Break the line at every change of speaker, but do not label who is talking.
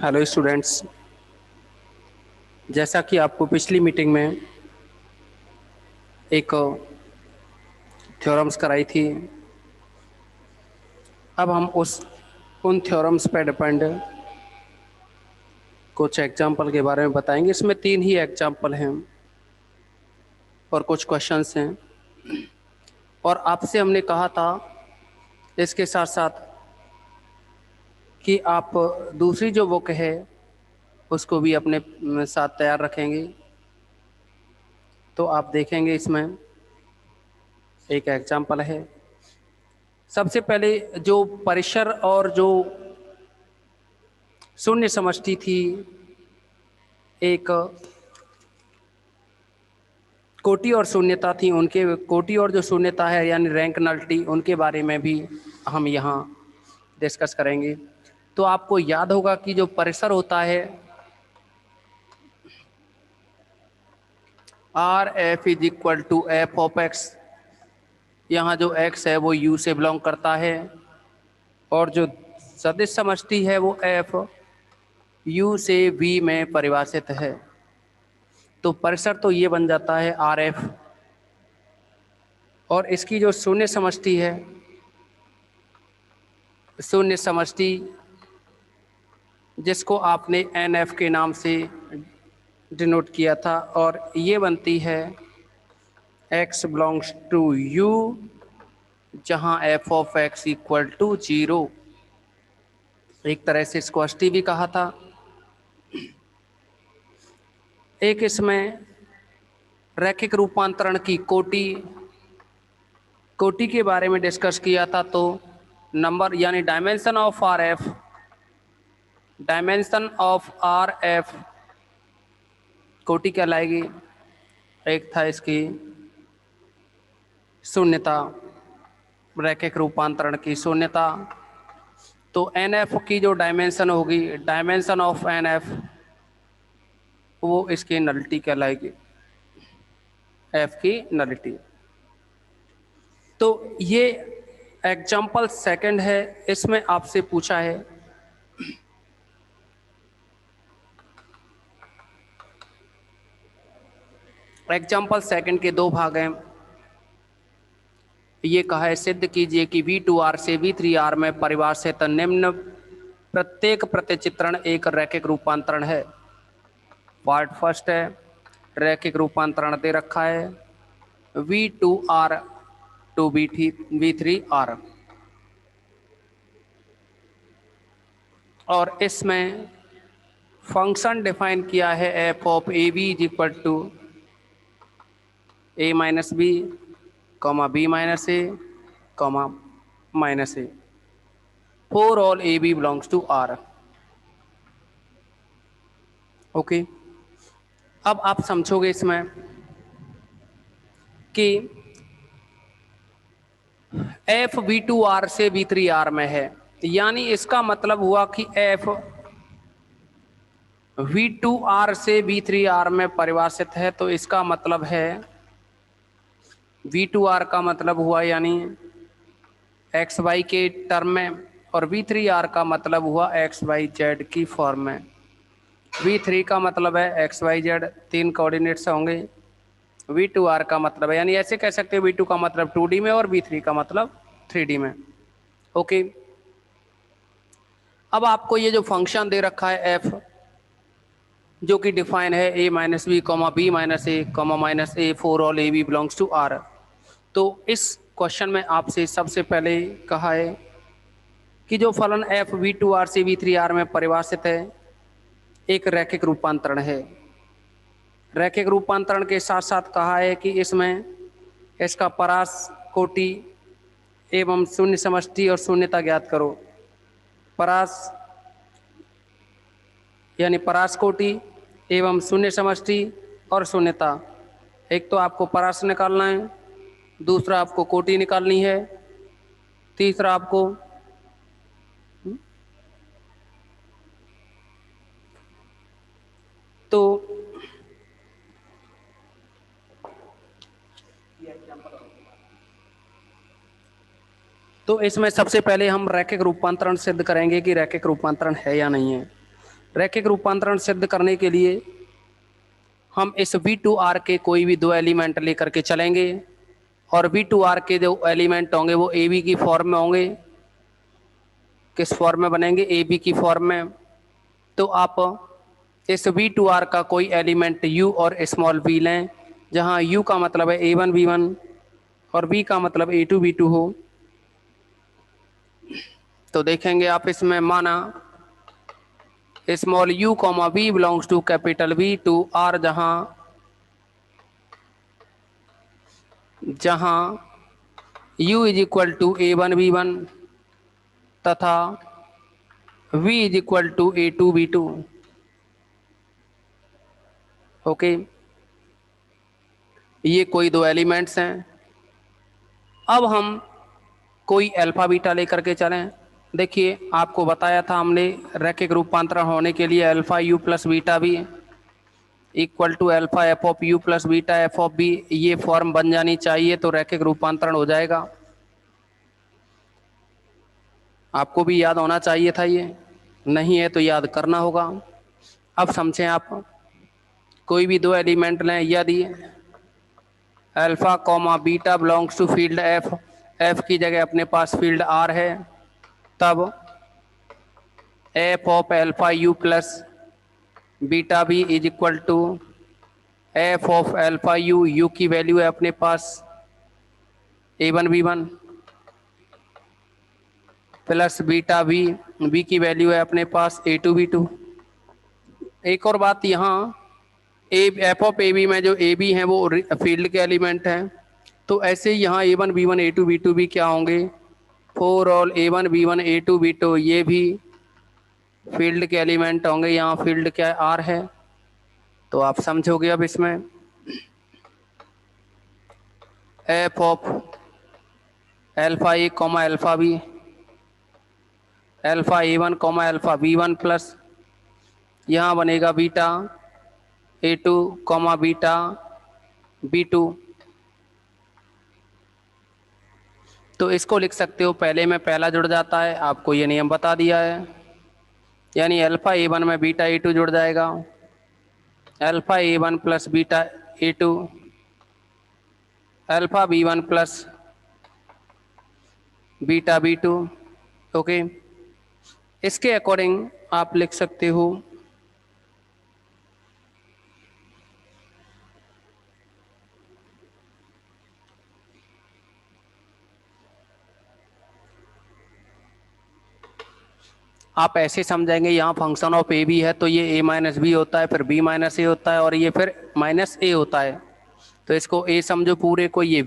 Hello students. जैसा कि आपको पिछली मीटिंग में एक थ्योरम्स कराई थी, अब हम उन थ्योरम्स पर डिपेंड कुछ एग्जाम्पल के बारे में बताएंगे। इसमें 3 ही एग्जाम्पल हैं और कुछ क्वेश्चंस हैं। और आपसे हमने कहा था इसके साथ साथ कि आप दूसरी जो बुक है उसको भी अपने साथ तैयार रखेंगे। तो आप देखेंगे इसमें एक एग्जाम्पल है। सबसे पहले जो परिसर और जो शून्य समष्टि थी, एक कोटि और शून्यता थी, उनके कोटि और जो शून्यता है यानी रैंक नल्टी, उनके बारे में भी हम यहाँ डिस्कस करेंगे। तो आपको याद होगा कि जो परिसर होता है R F is equal to F of X, यहाँ जो एक्स है वो यू से बिलोंग करता है, और जो सदिश समष्टि है वो एफ यू से वी में परिभाषित है। तो परिसर तो ये बन जाता है आर एफ, और इसकी जो शून्य समष्टि है, शून्य समष्टि जिसको आपने एन एफ के नाम से डिनोट किया था, और ये बनती है x बिलोंग्स टू u, जहाँ f of x equal to 0। एक तरह से इसको अष्टी भी कहा था। एक इसमें रैखिक रूपांतरण की कोटि के बारे में डिस्कस किया था। तो नंबर यानी dimension of R F, dimension of R F कोटि कहलाएगी। एक था इसकी शून्यता, रैखिक रूपांतरण की शून्यता। तो एन एफ की जो डायमेंशन होगी, डायमेंशन ऑफ एन एफ, वो इसकी नलिटी कहलाएगी, एफ की नलिटी। तो ये एग्जाम्पल सेकंड है। इसमें आपसे पूछा है एग्जाम्पल सेकंड के 2 भाग हैं। ये कहा है सिद्ध कीजिए कि V2R से V3R में परिभाषित निम्न प्रत्येक प्रतिचित्रण एक रैखिक रूपांतरण है। पार्ट फर्स्ट है, रैखिक रूपांतरण दे रखा है V2R टू V3R, और इसमें फंक्शन डिफाइन किया है F of A B is equal to A minus B comma B minus A comma minus A for all A B belongs to R. Okay, अब आप समझोगे इसमें कि एफ V2R से V3R में है, यानी इसका मतलब हुआ कि एफ V2R से V3R में परिभाषित है। तो इसका मतलब है V2R का मतलब हुआ यानी एक्स वाई के टर्म में, और V3R का मतलब हुआ एक्स वाई जेड की फॉर्म में। V3 का मतलब है एक्स वाई जेड, 3 कोऑर्डिनेट्स होंगे। V2R का मतलब है, यानी ऐसे कह सकते हैं V2 का मतलब 2D में और V3 का मतलब 3D में। ओके, अब आपको ये जो फंक्शन दे रखा है एफ, जो कि डिफाइन है a minus B comma B minus A comma minus A for all A B belongs to R. तो इस क्वेश्चन में आपसे सबसे पहले कहा है कि जो फलन एफ V2R से V3R में परिभाषित है एक रैखिक रूपांतरण है। रैखिक रूपांतरण के साथ साथ कहा है कि इसमें इसका परास कोटि एवं शून्य समष्टि और शून्यता ज्ञात करो। परास यानी परास कोटि एवं शून्य समष्टि और शून्यता। एक तो आपको परास निकालना है, दूसरा आपको कोटि निकालनी है, तीसरा आपको तो इसमें सबसे पहले हम रैखिक रूपांतरण सिद्ध करेंगे कि रैखिक रूपांतरण है या नहीं है। रैखिक रूपांतरण सिद्ध करने के लिए हम इस V2R के कोई भी दो एलिमेंट लेकर के चलेंगे और V2R के जो एलिमेंट होंगे वो AB की फॉर्म में होंगे। किस फॉर्म में बनेंगे? AB की फॉर्म में। तो आप इस V2R का कोई एलिमेंट U और स्मॉल v लें, जहां U का मतलब है A1 B1 और V का मतलब A2 B2 हो। तो देखेंगे आप इसमें, माना small u comma v belongs to capital V to R, जहां u is equal to A1 B1 तथा v is equal to A2 B2। Okay, ये कोई दो एलिमेंट्स हैं। अब हम कोई अल्फा बीटा लेकर के चलें। देखिए, आपको बताया था हमने रैखिक रूपांतरण होने के लिए अल्फा u प्लस बीटा भी equal to alpha F of U plus beta F of B, ये फॉर्म बन जानी चाहिए तो रैखिक रूपांतरण हो जाएगा। आपको भी याद होना चाहिए था, ये नहीं है तो याद करना होगा। अब समझें आप, कोई भी दो एलिमेंट लें, यदि alpha comma beta belongs to field F, F की जगह अपने पास फील्ड आर है, तब F of alpha U plus beta B is equal to F of alpha U, U की वैल्यू है अपने पास A1 B1 plus beta B, B की वैल्यू है अपने पास A2 B2। एक और बात, यहाँ एफ ऑफ ए बी में जो ए बी हैं वो फील्ड के एलिमेंट हैं, तो ऐसे ही यहाँ A1 B1 A2 B2 भी क्या होंगे? Four all A1 B1 A2 B2, ये भी फील्ड के एलिमेंट होंगे। यहाँ फील्ड क्या आर है, तो आप समझोगे अब इसमें F of alpha A comma alpha B, alpha A1 comma alpha B1 plus यहाँ बनेगा beta A2 comma beta B2। तो इसको लिख सकते हो, पहले में पहला जुड़ जाता है, आपको ये नियम बता दिया है, यानी अल्फा A1 में बीटा A2 जुड़ जाएगा, alpha A1 plus beta A2 alpha B1 plus beta B2। Okay, इसके अकॉर्डिंग आप लिख सकते हो आप ऐसे समझेंगे, यहाँ फंक्शन ऑफ ए बी है तो ये a माइनस बी होता है, फिर b माइनस ए होता है और ये फिर माइनस ए होता है। तो इसको a समझो पूरे को, ये